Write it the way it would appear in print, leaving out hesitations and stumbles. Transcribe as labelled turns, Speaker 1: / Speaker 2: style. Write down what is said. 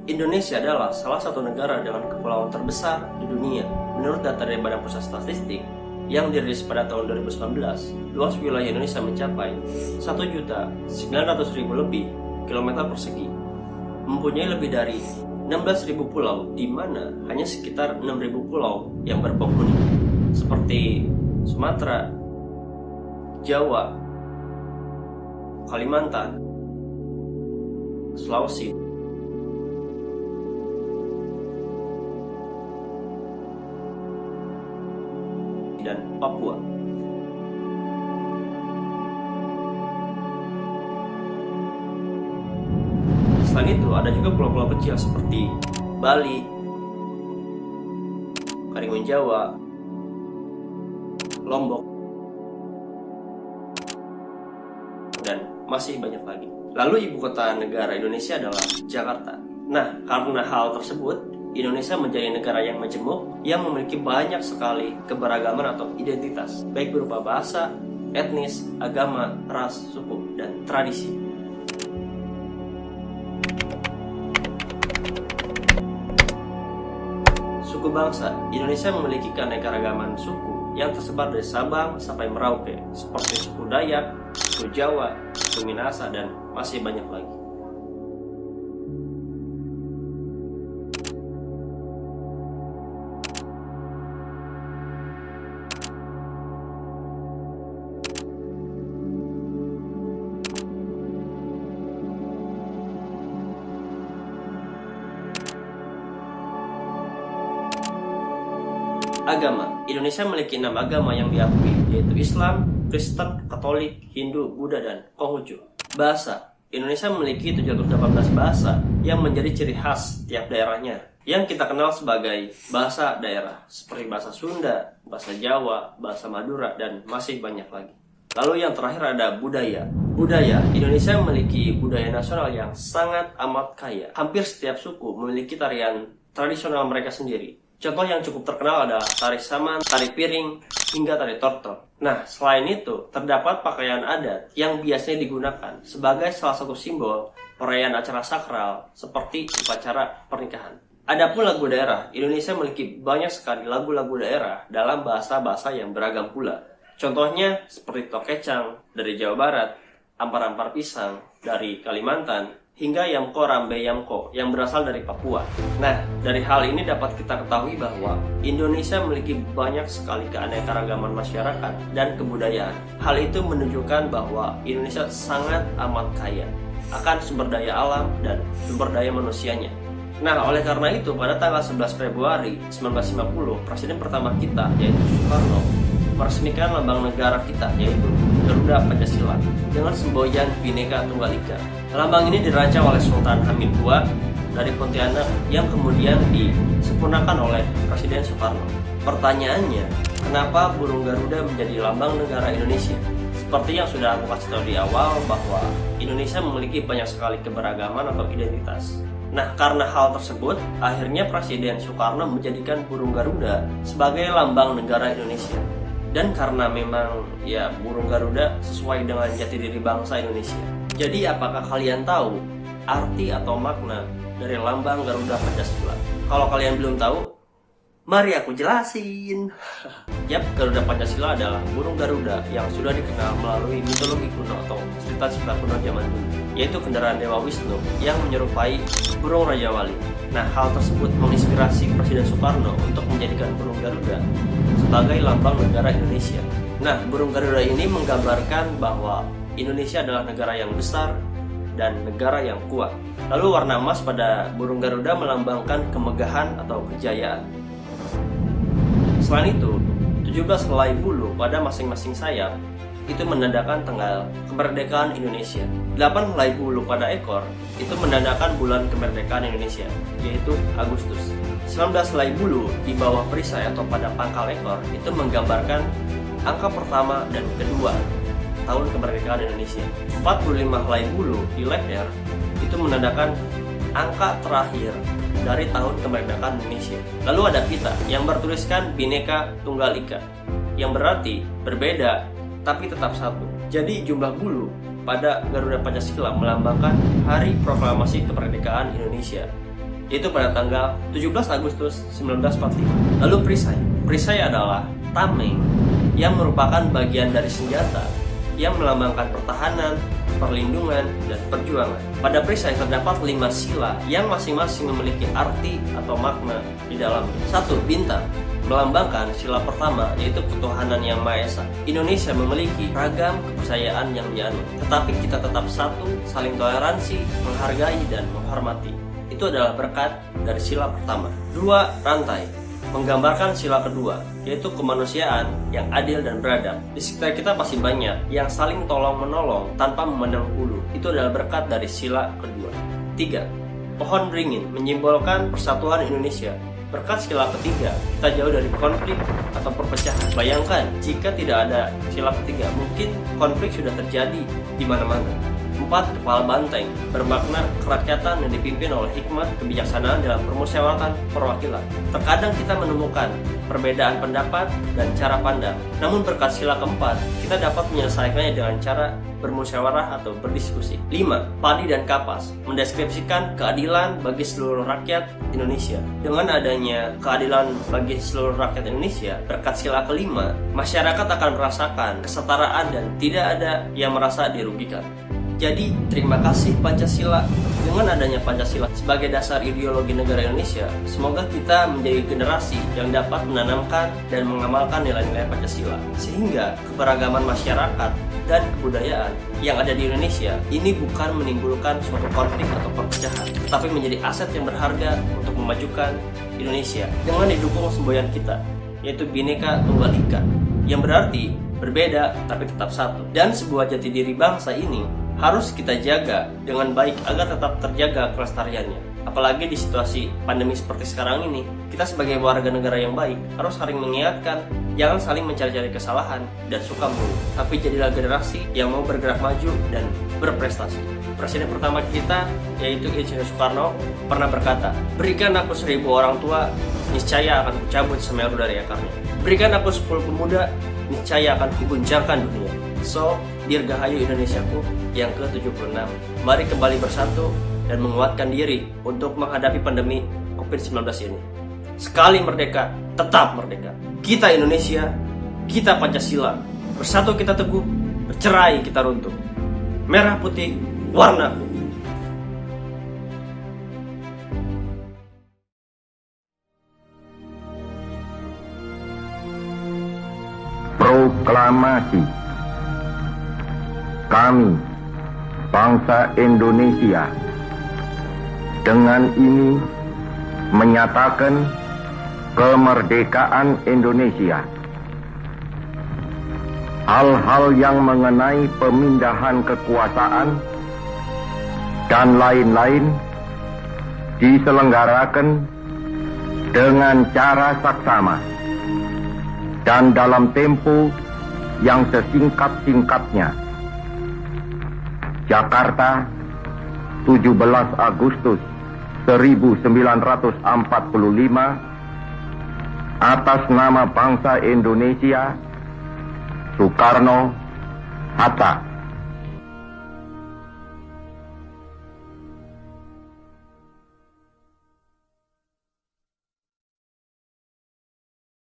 Speaker 1: Indonesia adalah salah satu negara dengan kepulauan terbesar di dunia. Menurut data dari Badan Pusat Statistik yang dirilis pada tahun 2019, luas wilayah Indonesia mencapai 1.900.000 lebih kilometer persegi, mempunyai lebih dari 16.000 pulau, di mana hanya sekitar 6.000 pulau yang berpenghuni, seperti Sumatera, Jawa, Kalimantan, Sulawesi, dan Papua. Selain itu, ada juga pulau-pulau kecil seperti Bali, Karimun Jawa, Lombok, dan masih banyak lagi. Lalu ibu kota negara Indonesia adalah Jakarta. Nah, karena hal tersebut, Indonesia menjadi negara yang majemuk yang memiliki banyak sekali keberagaman atau identitas, baik berupa bahasa, etnis, agama, ras, suku, dan tradisi. Suku bangsa, Indonesia memiliki keanekaragaman suku yang tersebar dari Sabang sampai Merauke, seperti suku Dayak, suku Jawa, suku Minahasa, dan masih banyak lagi. Agama, Indonesia memiliki 6 agama yang diakui, yaitu Islam, Kristen, Katolik, Hindu, Buddha, dan Konghucu. Bahasa, Indonesia memiliki 718 bahasa yang menjadi ciri khas tiap daerahnya, yang kita kenal sebagai bahasa daerah, seperti bahasa Sunda, bahasa Jawa, bahasa Madura, dan masih banyak lagi. Lalu yang terakhir ada budaya. Budaya, Indonesia memiliki budaya nasional yang sangat amat kaya. Hampir setiap suku memiliki tarian tradisional mereka sendiri. Contoh yang cukup terkenal adalah tari saman, tari piring, hingga tari tortor. Nah, selain itu, terdapat pakaian adat yang biasanya digunakan sebagai salah satu simbol perayaan acara sakral seperti upacara pernikahan. Adapun lagu daerah, Indonesia memiliki banyak sekali lagu-lagu daerah dalam bahasa-bahasa yang beragam pula. Contohnya seperti Tokecang dari Jawa Barat, Ampar-ampar pisang dari Kalimantan, hingga Yamko Rambe Yamko yang berasal dari Papua. Nah, dari hal ini dapat kita ketahui bahwa Indonesia memiliki banyak sekali keanekaragaman masyarakat dan kebudayaan. Hal itu menunjukkan bahwa Indonesia sangat amat kaya akan sumber daya alam dan sumber daya manusianya. Nah, oleh karena itu, pada tanggal 11 Februari 1950, Presiden pertama kita, yaitu Soekarno, meresmikan lambang negara kita, yaitu Garuda Pancasila, dengan semboyan Bhinneka Tunggal Ika. Lambang ini dirancang oleh Sultan Hamid II dari Pontianak yang kemudian disempurnakan oleh Presiden Soekarno. Pertanyaannya, kenapa burung Garuda menjadi lambang negara Indonesia? Seperti yang sudah aku kasih tahu di awal, bahwa Indonesia memiliki banyak sekali keberagaman atau identitas. Nah, karena hal tersebut, akhirnya Presiden Soekarno menjadikan burung Garuda sebagai lambang negara Indonesia. Dan karena memang burung Garuda sesuai dengan jati diri bangsa Indonesia. Jadi apakah kalian tahu arti atau makna dari lambang Garuda Pancasila? Kalau kalian belum tahu, mari aku jelasin. Yap, Garuda Pancasila adalah burung Garuda yang sudah dikenal melalui mitologi kuno atau cerita-cerita kuno zaman dulu, yaitu kendaraan Dewa Wisnu yang menyerupai burung Raja Wali. Nah, hal tersebut menginspirasi Presiden Soekarno untuk menjadikan burung Garuda sebagai lambang negara Indonesia. Nah, burung Garuda ini menggambarkan bahwa Indonesia adalah negara yang besar dan negara yang kuat. Lalu warna emas pada burung Garuda melambangkan kemegahan atau kejayaan. Selain itu, 17 helai bulu pada masing-masing sayap itu menandakan tanggal kemerdekaan Indonesia. 8 helai bulu pada ekor itu menandakan bulan kemerdekaan Indonesia, yaitu Agustus. 19 helai bulu di bawah perisai atau pada pangkal ekor itu menggambarkan angka pertama dan kedua tahun kemerdekaan Indonesia. 45 helai bulu di leher itu menandakan angka terakhir dari tahun kemerdekaan Indonesia. Lalu ada pita yang bertuliskan Bhinneka Tunggal Ika, yang berarti berbeda tapi tetap satu. Jadi jumlah bulu pada Garuda Pancasila melambangkan Hari Proklamasi Kemerdekaan Indonesia. yaitu pada tanggal 17 Agustus 1945. Lalu perisai. Perisai adalah tameng yang merupakan bagian dari senjata yang melambangkan pertahanan, perlindungan, dan perjuangan. Pada perisai terdapat 5 sila yang masing-masing memiliki arti atau makna di dalamnya. 1. Bintang melambangkan sila pertama, yaitu ketuhanan yang Maha Esa. Indonesia memiliki ragam kepercayaan yang dianut, tetapi kita tetap satu, saling toleransi, menghargai, dan menghormati. Itu adalah berkat dari sila pertama. 2. Rantai menggambarkan sila kedua, yaitu kemanusiaan yang adil dan beradab. Di sekitar kita pasti banyak yang saling tolong-menolong tanpa memandang bulu. Itu adalah berkat dari sila kedua. 3. Pohon beringin menyimbolkan persatuan Indonesia. Berkat sila ketiga, kita jauh dari konflik atau perpecahan. Bayangkan, jika tidak ada sila ketiga, mungkin konflik sudah terjadi di mana-mana. 4. Kepala banteng bermakna kerakyatan yang dipimpin oleh hikmat kebijaksanaan dalam permusyawaratan perwakilan. Terkadang kita menemukan perbedaan pendapat dan cara pandang, namun berkat sila keempat, kita dapat menyelesaikannya dengan cara bermusyawarah atau berdiskusi. 5. Padi dan kapas mendeskripsikan keadilan bagi seluruh rakyat Indonesia. Dengan adanya keadilan bagi seluruh rakyat Indonesia, berkat sila kelima, masyarakat akan merasakan kesetaraan dan tidak ada yang merasa dirugikan. Jadi, terima kasih Pancasila. Dengan adanya Pancasila sebagai dasar ideologi negara Indonesia, semoga kita menjadi generasi yang dapat menanamkan dan mengamalkan nilai-nilai Pancasila, sehingga keberagaman masyarakat dan kebudayaan yang ada di Indonesia ini bukan menimbulkan suatu konflik atau perpecahan, tetapi menjadi aset yang berharga untuk memajukan Indonesia dengan didukung semboyan kita, yaitu Bhinneka Tunggal Ika, yang berarti berbeda tapi tetap satu. Dan sebuah jati diri bangsa ini harus kita jaga dengan baik agar tetap terjaga kelestariannya. Apalagi di situasi pandemi seperti sekarang ini, kita sebagai warga negara yang baik harus saling mengingatkan, jangan saling mencari-cari kesalahan dan suka mengeluh, tapi jadilah generasi yang mau bergerak maju dan berprestasi. Presiden pertama kita, yaitu Insinyur Soekarno, pernah berkata, "Berikan aku 1000 orang tua, niscaya akan kucabut Semeru dari akarnya. Berikan aku 10 pemuda, niscaya akan kuguncangkan dunia." So, Dirgahayu Indonesiaku yang ke-76. Mari kembali bersatu dan menguatkan diri untuk menghadapi pandemi COVID-19 ini. Sekali merdeka, tetap merdeka. Kita Indonesia, kita Pancasila. Bersatu kita teguh, bercerai kita runtuh. Merah putih, warnaku.
Speaker 2: Proklamasi. Kami, bangsa Indonesia, dengan ini menyatakan kemerdekaan Indonesia. Hal-hal yang mengenai pemindahan kekuasaan dan lain-lain diselenggarakan dengan cara saksama dan dalam tempo yang sesingkat-singkatnya. Jakarta, 17 Agustus 1945, atas nama bangsa Indonesia, Soekarno, Hatta.